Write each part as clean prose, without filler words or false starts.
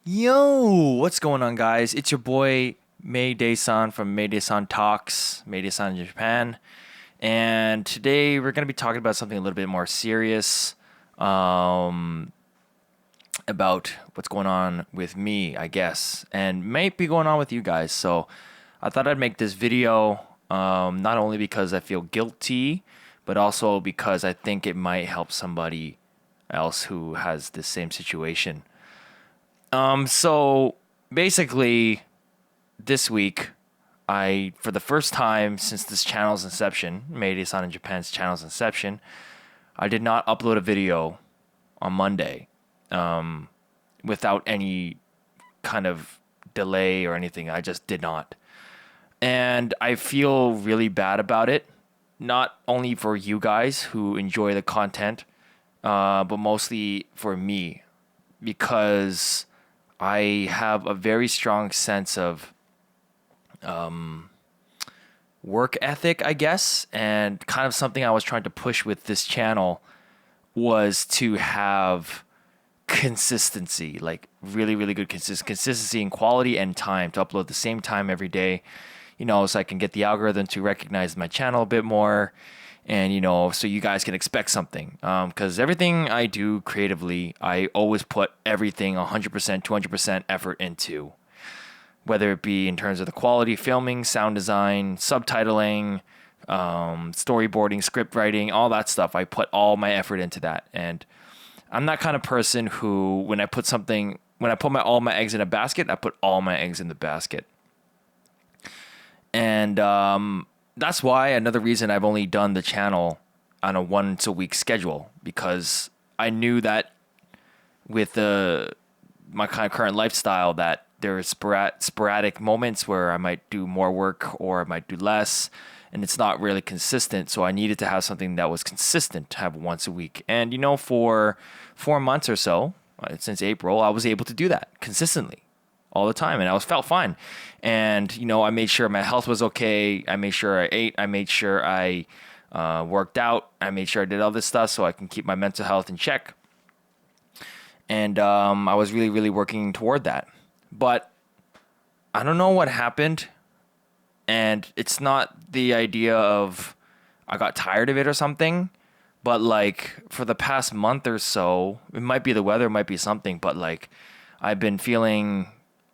Yo, what's going on, guys? It's your boy Maydaysan from Maydaysan TALKS, Maydaysan in Japan, and today we're gonna be talking about something a little bit more serious, um, about what's going on with me, I guess, and might be going on with you guys. So, I thought I'd make this video, not only because I feel guilty, but also because I think it might help somebody else who has the same situation. So basically, this week, for the first time since this channel's inception, Maydaysan in Japan's channel's inception, I did not upload a video on Monday, without any kind of delay or anything. I just did not. And I feel really bad about it, not only for you guys who enjoy the content, but mostly for me, because I have a very strong sense of work ethic, I guess, and kind of something I was trying to push with this channel was to have consistency, like really, really good consistency in quality and time to upload the same time every day, so I can get the algorithm to recognize my channel a bit more, and so you guys can expect something, because everything I do creatively, I always put everything 100%, 200% effort into, whether it be in terms of the quality, filming, sound design, subtitling, storyboarding, script writing, all that stuff. I put all my effort into that, and I'm that kind of person who, when I put all my eggs in a basket, I put all my eggs in the basket. And that's why another reason I've only done the channel on a once a week schedule, because I knew that with my kind of current lifestyle that there are sporadic moments where I might do more work or I might do less, and it's not really consistent. So I needed to have something that was consistent to have once a week. And for 4 months or so, since April, I was able to do that consistently all the time, and felt fine. And I made sure my health was okay. I made sure I ate. I made sure I worked out. I made sure I did all this stuff so I can keep my mental health in check. And I was really, really working toward that. But I don't know what happened, and it's not the idea of I got tired of it or something, but like for the past month or so, it might be the weather, it might be something, but like I've been feeling,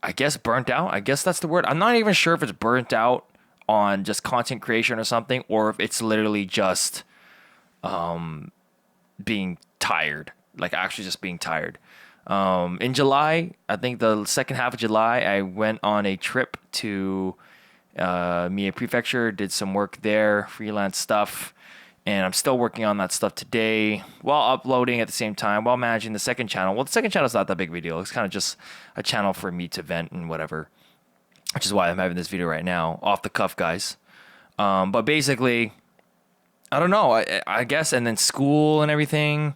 I guess, burnt out. I guess that's the word. I'm not even sure if it's burnt out on just content creation or something, or if it's literally just being tired, like actually just being tired. In July, I think the second half of July, I went on a trip to Mie Prefecture, did some work there, freelance stuff, and I'm still working on that stuff today while uploading at the same time, while managing the second channel. Well, the second channel is not that big of a deal. It's kind of just a channel for me to vent and whatever, which is why I'm having this video right now, off the cuff, guys. But basically, I don't know, I guess, and then school and everything,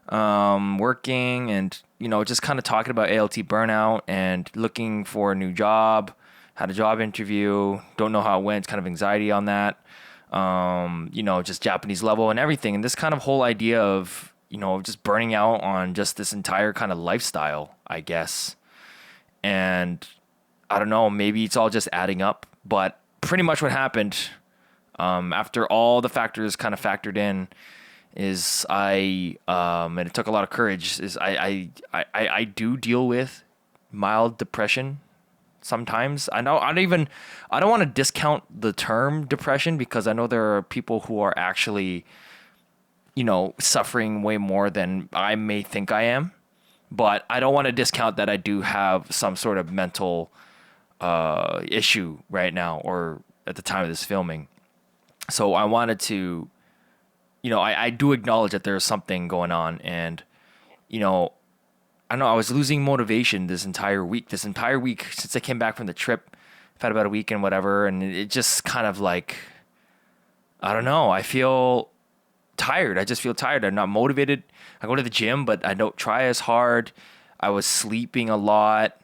working, and just kind of talking about ALT burnout and looking for a new job. Had a job interview, don't know how it went, kind of anxiety on that. Just Japanese level and everything, and this kind of whole idea of just burning out on just this entire kind of lifestyle, I guess. And I don't know, maybe it's all just adding up, but pretty much what happened, after all the factors kind of factored in, is and it took a lot of courage, is I do deal with mild depression sometimes. I don't want to discount the term depression, because I know there are people who are actually suffering way more than I may think I am, but I don't want to discount that I do have some sort of mental issue right now, or at the time of this filming. So I wanted to, I do acknowledge that there's something going on, and I know I was losing motivation this entire week since I came back from the trip. I've had about a week and whatever, and it just kind of like, I don't know, I feel tired. I just feel tired. I'm not motivated. I go to the gym, but I don't try as hard. I was sleeping a lot,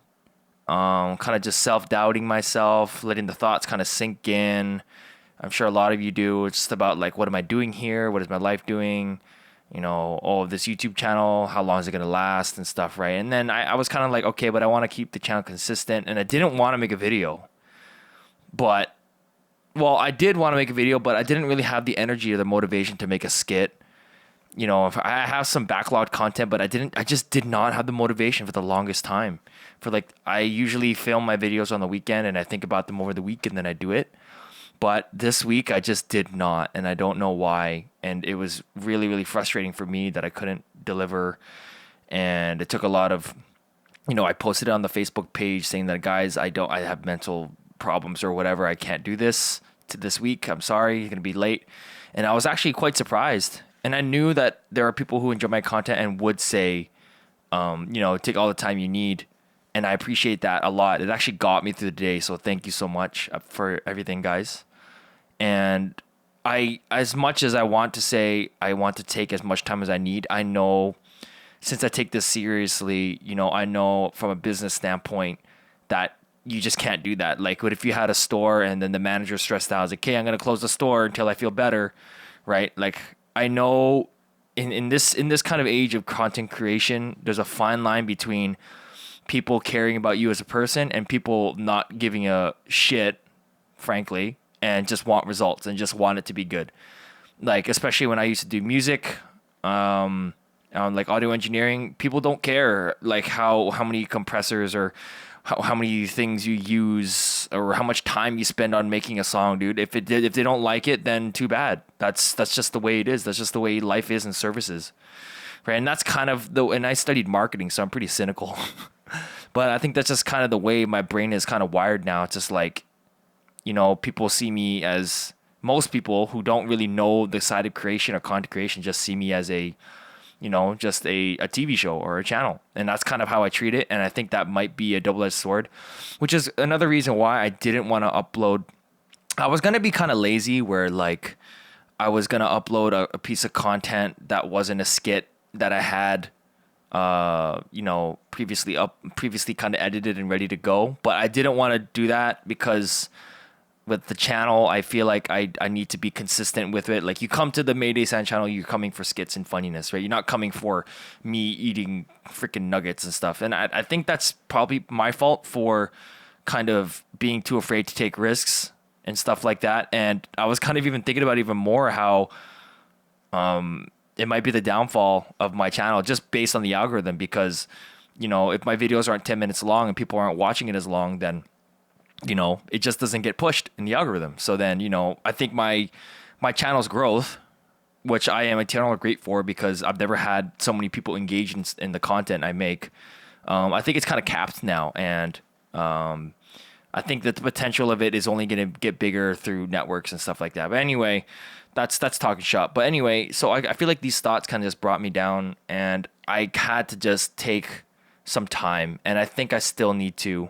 kind of just self-doubting myself, letting the thoughts kind of sink in. I'm sure a lot of you do. It's just about like, what am I doing here? What is my life doing? oh, this YouTube channel, how long is it going to last and stuff, right? And then I was kind of like, okay, but I want to keep the channel consistent, and I didn't want to make a video. But, well, I did want to make a video, but I didn't really have the energy or the motivation to make a skit. If I have some backlogged content, but I just did not have the motivation for the longest time. I usually film my videos on the weekend and I think about them over the week and then I do it. But this week I just did not, and I don't know why. And it was really, really frustrating for me that I couldn't deliver. And it took a lot of, I posted it on the Facebook page saying that, guys, I have mental problems or whatever. I can't do this to this week. I'm sorry, you're going to be late. And I was actually quite surprised. And I knew that there are people who enjoy my content and would say, take all the time you need. And I appreciate that a lot. It actually got me through the day. So thank you so much for everything, guys. And as much as I want to say I want to take as much time as I need, I know since I take this seriously, I know from a business standpoint that you just can't do that. Like, what if you had a store and then the manager stressed out, was like, okay, I'm going to close the store until I feel better, right? Like, I know in this kind of age of content creation, there's a fine line between people caring about you as a person and people not giving a shit, frankly, and just want results and just want it to be good. Like, especially when I used to do music, like audio engineering, people don't care like how many compressors or how many things you use or how much time you spend on making a song, dude. If they don't like it, then too bad. That's just the way it is. That's just the way life is in services, right? And that's kind of and I studied marketing, so I'm pretty cynical. But I think that's just kind of the way my brain is kind of wired now. It's just like, people see me as, most people who don't really know the side of creation or content creation just see me as just a TV show or a channel. And that's kind of how I treat it. And I think that might be a double-edged sword, which is another reason why I didn't want to upload. I was going to be kind of lazy where like I was going to upload a piece of content that wasn't a skit that I had previously kind of edited and ready to go. But I didn't want to do that because with the channel, I feel like I need to be consistent with it. Like, you come to the Maydaysan channel, you're coming for skits and funniness, right? You're not coming for me eating freaking nuggets and stuff. And I think that's probably my fault for kind of being too afraid to take risks and stuff like that. And I was kind of even thinking about even more how it might be the downfall of my channel just based on the algorithm, because, if my videos aren't 10 minutes long and people aren't watching it as long, then it just doesn't get pushed in the algorithm. So then, I think my channel's growth, which I am eternally grateful for because I've never had so many people engage in the content I make. I think it's kind of capped now. And I think that the potential of it is only going to get bigger through networks and stuff like that. But anyway, that's talking shop. But anyway, so I feel like these thoughts kind of just brought me down and I had to just take some time. And I think I still need to.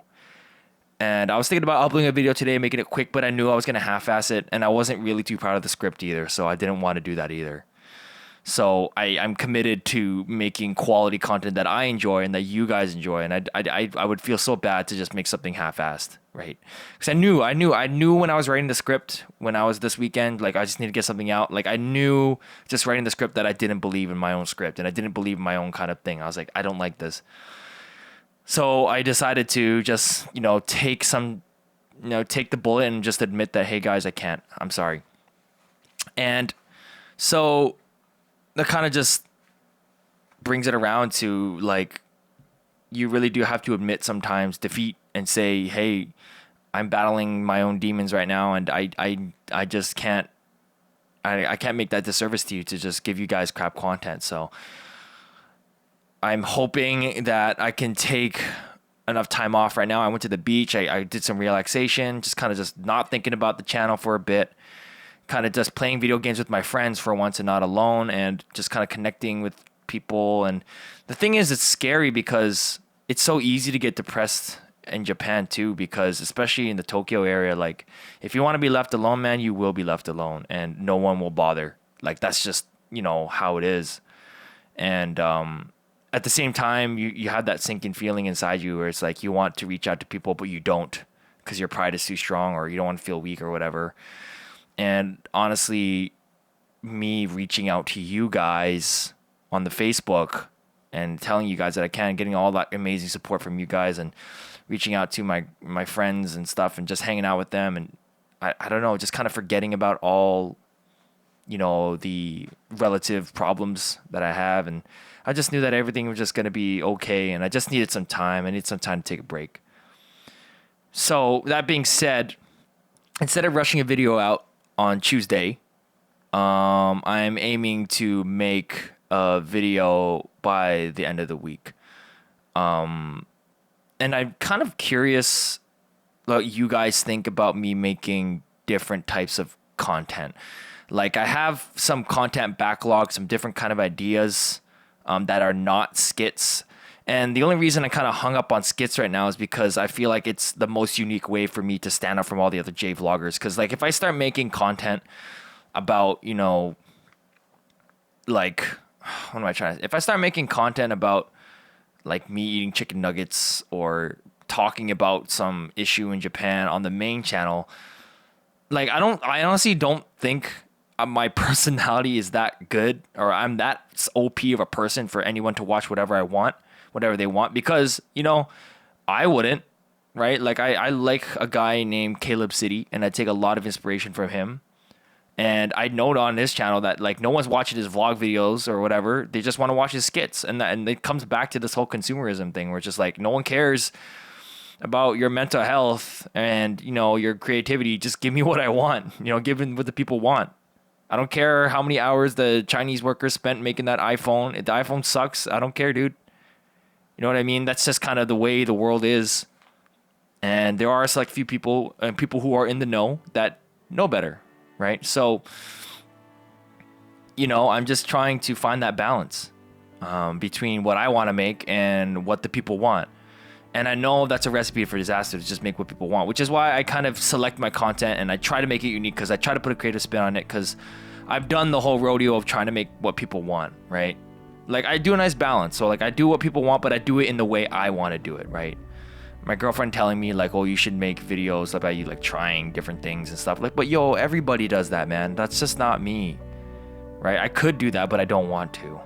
And I was thinking about uploading a video today, making it quick, but I knew I was going to half-ass it, and I wasn't really too proud of the script either, so I didn't want to do that either. So I'm committed to making quality content that I enjoy and that you guys enjoy, and I would feel so bad to just make something half-assed, right? Because I knew when I was writing the script, when I was this weekend, like, I just need to get something out. Like, I knew just writing the script that I didn't believe in my own script, and I didn't believe in my own kind of thing. I was like, I don't like this. So I decided to just, take the bullet and just admit that, hey guys, I can't, I'm sorry. And so that kind of just brings it around to like, you really do have to admit sometimes defeat and say, hey, I'm battling my own demons right now. And I just can't, I can't make that disservice to you to just give you guys crap content. So I'm hoping that I can take enough time off right now. I went to the beach. I did some relaxation, just kind of just not thinking about the channel for a bit, kind of just playing video games with my friends for once and not alone, and just kind of connecting with people. And the thing is, it's scary because it's so easy to get depressed in Japan too, because especially in the Tokyo area, like, if you want to be left alone, man, you will be left alone and no one will bother. Like, that's just, how it is. And, at the same time, you have that sinking feeling inside you where it's like you want to reach out to people, but you don't because your pride is too strong or you don't want to feel weak or whatever. And honestly, me reaching out to you guys on the Facebook and telling you guys that I can, getting all that amazing support from you guys, and reaching out to my friends and stuff, and just hanging out with them, and I don't know, just kind of forgetting about all, the relative problems that I have. And I just knew that everything was just going to be okay, and I just needed some time. I need some time to take a break. So that being said, instead of rushing a video out on Tuesday, I'm aiming to make a video by the end of the week. And I'm kind of curious what you guys think about me making different types of content. Like, I have some content backlog, some different kind of ideas that are not skits. And the only reason I kind of hung up on skits right now is because I feel like it's the most unique way for me to stand out from all the other J vloggers. Because, like, if I start making content about, like, what am I trying to... If I start making content about, like, me eating chicken nuggets or talking about some issue in Japan on the main channel, like, I honestly don't think my personality is that good, or I'm that OP of a person for anyone to watch whatever they want, because, I wouldn't, right? Like, I like a guy named Caleb City, and I take a lot of inspiration from him. And I note on his channel that, like, no one's watching his vlog videos or whatever. They just want to watch his skits. And it comes back to this whole consumerism thing, where it's just like, no one cares about your mental health and, your creativity. Just give me what I want, give me what the people want. I don't care how many hours the Chinese workers spent making that iPhone. If the iPhone sucks, I don't care, dude. You know what I mean? That's just kind of the way the world is. And there are a select few people, and people who are in the know, that know better, right? So, I'm just trying to find that balance between what I want to make and what the people want. And I know that's a recipe for disaster, to just make what people want, which is why I kind of select my content and I try to make it unique, because I try to put a creative spin on it, because I've done the whole rodeo of trying to make what people want, right? Like, I do a nice balance. So, like, I do what people want, but I do it in the way I want to do it, right? My girlfriend telling me, like, oh, you should make videos about you, like, trying different things and stuff. Like, but yo, everybody does that, man. That's just not me, right? I could do that, but I don't want to.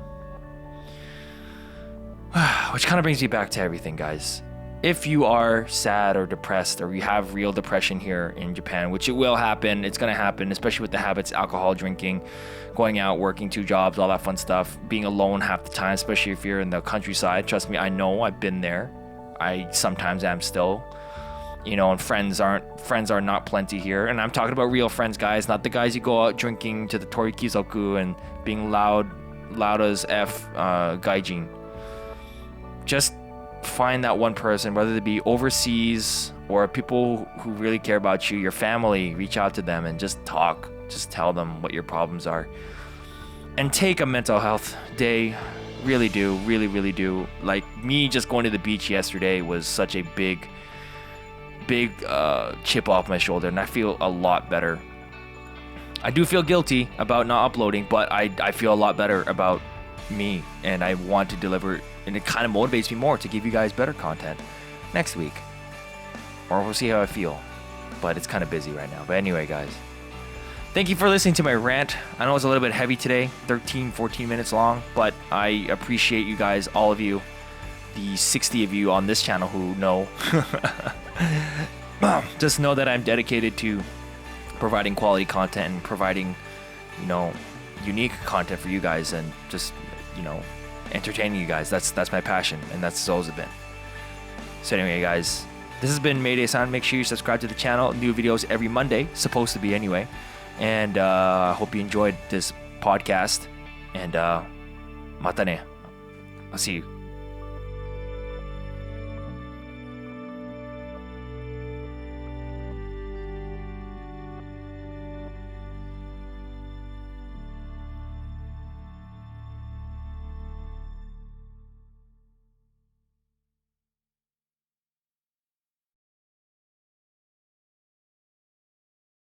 Which kind of brings me back to everything, guys. If you are sad or depressed, or you have real depression here in Japan, which it will happen, it's going to happen, especially with the habits, alcohol drinking, going out, working 2 jobs, all that fun stuff, being alone half the time, especially if you're in the countryside. Trust me, I know, I've been there. I sometimes am still, and friends are not plenty here. And I'm talking about real friends, guys, not the guys you go out drinking to the Torikizoku and being loud as F gaijin. Just find that one person, whether it be overseas or people who really care about you, your family. Reach out to them and just talk. Just tell them what your problems are. And take a mental health day. Really do. Really, really do. Like, me just going to the beach yesterday was such a big chip off my shoulder, and I feel a lot better. I do feel guilty about not uploading, but I feel a lot better about me, and I want to deliver, and it kind of motivates me more to give you guys better content next week, or we'll see how I feel. But it's kind of busy right now. But anyway, guys, thank you for listening to my rant. I know it's a little bit heavy today, 14 minutes long, but I appreciate you guys, all of you, the 60 of you on this channel who know. Just know that I'm dedicated to providing quality content and providing, unique content for you guys, and just, entertaining you guys. That's my passion, and that's always been. So anyway, guys, this has been Maydaysan. Make sure you subscribe to the channel. New videos every Monday, supposed to be anyway. And I hope you enjoyed this podcast. And mata ne. I'll see you.